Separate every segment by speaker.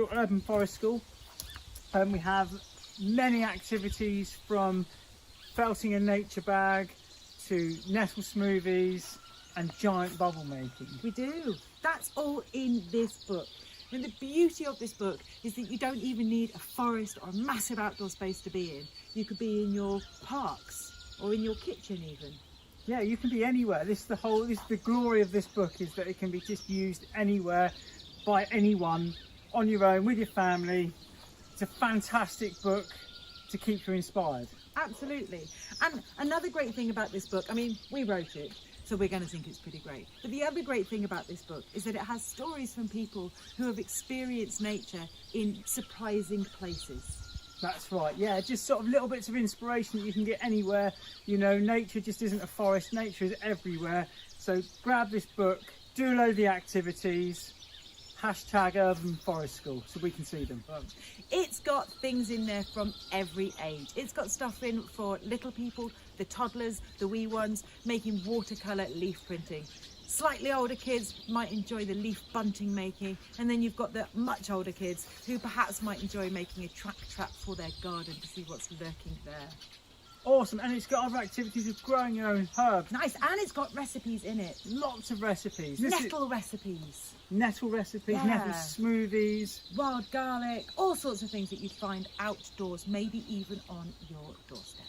Speaker 1: Urban Forest School. We have many activities from felting a nature bag to nettle smoothies and giant bubble making.
Speaker 2: We do. That's all in this book. And the beauty of this book is that you don't even need a forest or a massive outdoor space to be in. You could be in your parks or in your kitchen even.
Speaker 1: Yeah, you can be anywhere. This is the glory of this book, is that it can be just used anywhere by anyone, on your own, with your family. It's a fantastic book to keep you inspired.
Speaker 2: Absolutely. And another great thing about this book, I mean, we wrote it, so we're going to think it's pretty great. But the other great thing about this book is that it has stories from people who have experienced nature in surprising places.
Speaker 1: That's right, yeah, just sort of little bits of inspiration that you can get anywhere. You know, nature just isn't a forest, nature is everywhere. So grab this book, do a load of the activities, #Urban Forest School, so we can see them.
Speaker 2: It's got things in there from every age. It's got stuff in for little people, the toddlers, the wee ones, making watercolour leaf printing. Slightly older kids might enjoy the leaf bunting making, and then you've got the much older kids who perhaps might enjoy making a track trap for their garden to see what's lurking there.
Speaker 1: Awesome, and it's got other activities of growing your own herbs.
Speaker 2: Nice, and it's got recipes in it.
Speaker 1: Lots of recipes.
Speaker 2: Nettle recipes.
Speaker 1: Nettle recipes,
Speaker 2: Yeah.
Speaker 1: nettle smoothies.
Speaker 2: Wild garlic, all sorts of things that you'd find outdoors, maybe even on your doorstep.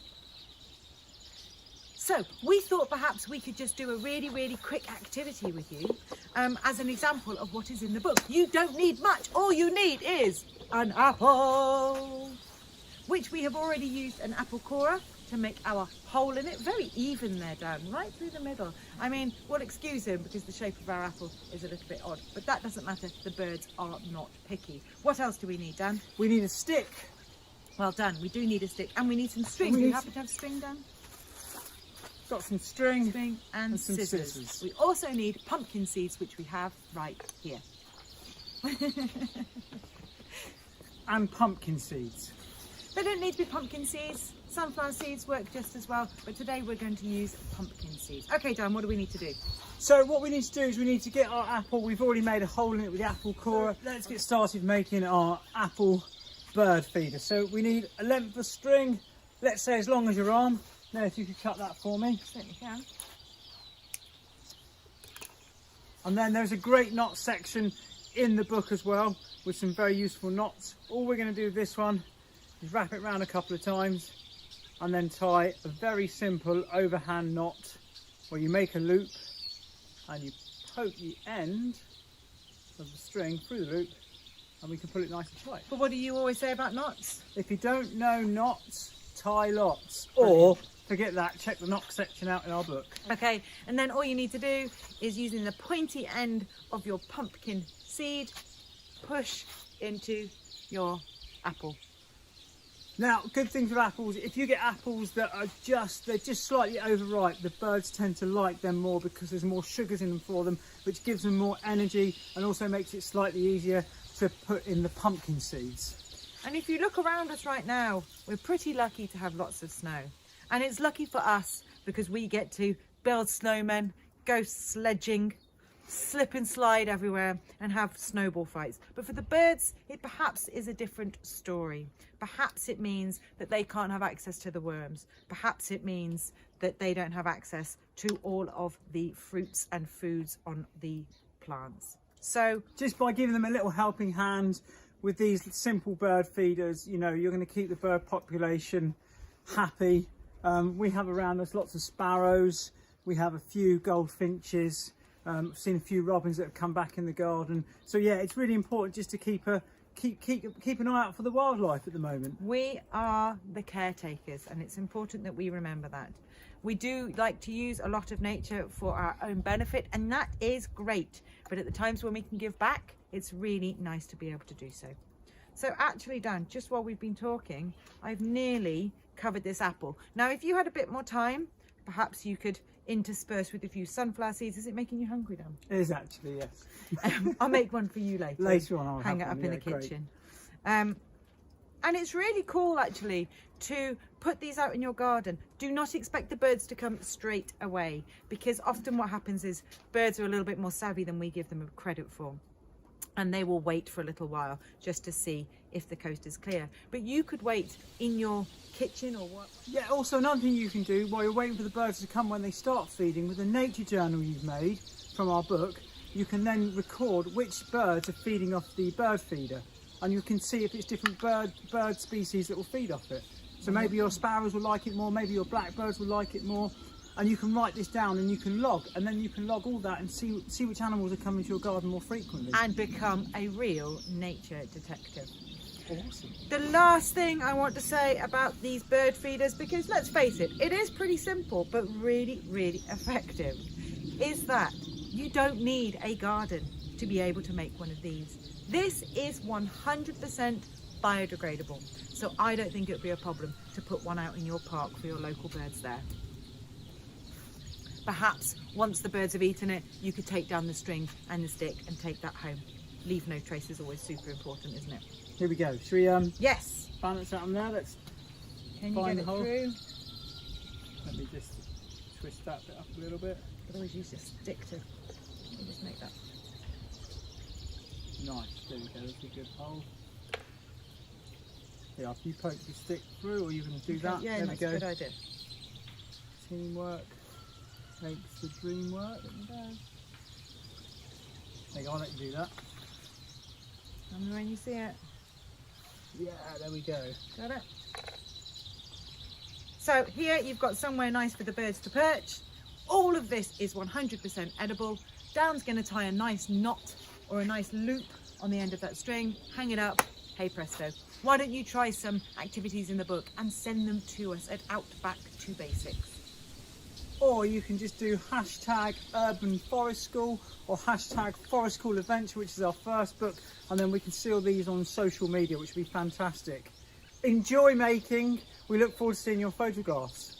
Speaker 2: So we thought perhaps we could just do a really, really quick activity with you as an example of what is in the book. You don't need much. All you need is an apple, which we have already used an apple corer to make our hole in it. Very even there, Dan, right through the middle. I mean, we'll excuse him because the shape of our apple is a little bit odd, but that doesn't matter. The birds are not picky. What else do we need, Dan?
Speaker 1: We need a stick.
Speaker 2: Well done, we do need a stick, and we need some string. Do you happen to have string, Dan?
Speaker 1: Got some string,
Speaker 2: and
Speaker 1: some
Speaker 2: scissors.
Speaker 1: scissors.
Speaker 2: We also need pumpkin seeds, which we have right here.
Speaker 1: And pumpkin seeds.
Speaker 2: They don't need to be pumpkin seeds. Sunflower seeds work just as well, but today we're going to use pumpkin seeds. Okay, Dan, what do we need to do?
Speaker 1: So what we need to do is we need to get our apple. We've already made a hole in it with the apple corer. So let's get started making our apple bird feeder. So we need a length of string, let's say as long as your arm. Now if you could cut that for me.
Speaker 2: Certainly can.
Speaker 1: And then there's a great knot section in the book as well with some very useful knots. All we're going to do with this one is wrap it around a couple of times and then tie a very simple overhand knot where you make a loop and you poke the end of the string through the loop and we can pull it nice and tight.
Speaker 2: But what do you always say about knots?
Speaker 1: If you don't know knots, tie lots. Or forget that, check the knot section out in our book.
Speaker 2: Okay, and then all you need to do is using the pointy end of your pumpkin seed, push into your apple.
Speaker 1: Now, good things with apples, if you get apples that are they're just slightly overripe, the birds tend to like them more because there's more sugars in them for them, which gives them more energy and also makes it slightly easier to put in the pumpkin seeds.
Speaker 2: And if you look around us right now, we're pretty lucky to have lots of snow. And it's lucky for us because we get to build snowmen, go sledging, slip and slide everywhere and have snowball fights. But for the birds, it perhaps is a different story. Perhaps it means that they can't have access to the worms. Perhaps it means that they don't have access to all of the fruits and foods on the plants. So
Speaker 1: just by giving them a little helping hand with these simple bird feeders, you know, you're going to keep the bird population happy. We have around us lots of sparrows. We have a few goldfinches. I've seen a few robins that have come back in the garden. So yeah, it's really important just to keep an eye out for the wildlife at the moment.
Speaker 2: We are the caretakers, and it's important that we remember that. We do like to use a lot of nature for our own benefit, and that is great. But at the times when we can give back, it's really nice to be able to do so. So actually, Dan, just while we've been talking, I've nearly covered this apple. Now, if you had a bit more time, perhaps you could intersperse with a few sunflower seeds. Is it making you hungry, Dan?
Speaker 1: It is actually, yes.
Speaker 2: I'll make one for you later.
Speaker 1: Later on, I'll
Speaker 2: hang it
Speaker 1: have
Speaker 2: up
Speaker 1: one.
Speaker 2: in
Speaker 1: Yeah,
Speaker 2: the
Speaker 1: great.
Speaker 2: kitchen. And it's really cool, actually, to put these out in your garden. Do not expect the birds to come straight away, because often what happens is birds are a little bit more savvy than we give them credit for. and they will wait for a little while just to see if the coast is clear. But you could wait in your kitchen or what?
Speaker 1: Yeah, also another thing you can do while you're waiting for the birds to come when they start feeding, with the nature journal you've made from our book, you can then record which birds are feeding off the bird feeder, and you can see if it's different bird species that will feed off it. So maybe your sparrows will like it more, maybe your blackbirds will like it more, and you can write this down and you can log, and then you can log all that and see which animals are coming to your garden more frequently.
Speaker 2: And become a real nature detective.
Speaker 1: Awesome.
Speaker 2: The last thing I want to say about these bird feeders, because let's face it, it is pretty simple but really, really effective, is that you don't need a garden to be able to make one of these. This is 100% biodegradable, so I don't think it would be a problem to put one out in your park for your local birds there. Perhaps once the birds have eaten it, you could take down the string and the stick and take that home. Leave no trace is always super important, isn't it?
Speaker 1: Here we go. Should we
Speaker 2: Yes.
Speaker 1: balance out on there? Let's
Speaker 2: Can you
Speaker 1: find
Speaker 2: get
Speaker 1: the
Speaker 2: it
Speaker 1: hole.
Speaker 2: through?
Speaker 1: Let me just twist that bit up a little bit.
Speaker 2: Could always use a stick to just make that.
Speaker 1: Nice. There we go. That's a good hole. Yeah, if you poke the stick through, or you can do that.
Speaker 2: Yeah,
Speaker 1: there
Speaker 2: that's
Speaker 1: we
Speaker 2: a
Speaker 1: go.
Speaker 2: good idea.
Speaker 1: Teamwork makes the dream work. There you go, I'll let you do that.
Speaker 2: And when you see it,
Speaker 1: Yeah, there we go.
Speaker 2: got it. So here you've got somewhere nice for the birds to perch. All of this is 100% edible. Dan's going to tie a nice knot or a nice loop on the end of that string, hang it up. Hey presto. Why don't you try some activities in the book and send them to us at Outback2Basics.
Speaker 1: Or you can just do hashtag Urban Forest School or hashtag Forest School Adventure, which is our first book, and then we can see all these on social media, which would be fantastic. Enjoy making. We look forward to seeing your photographs.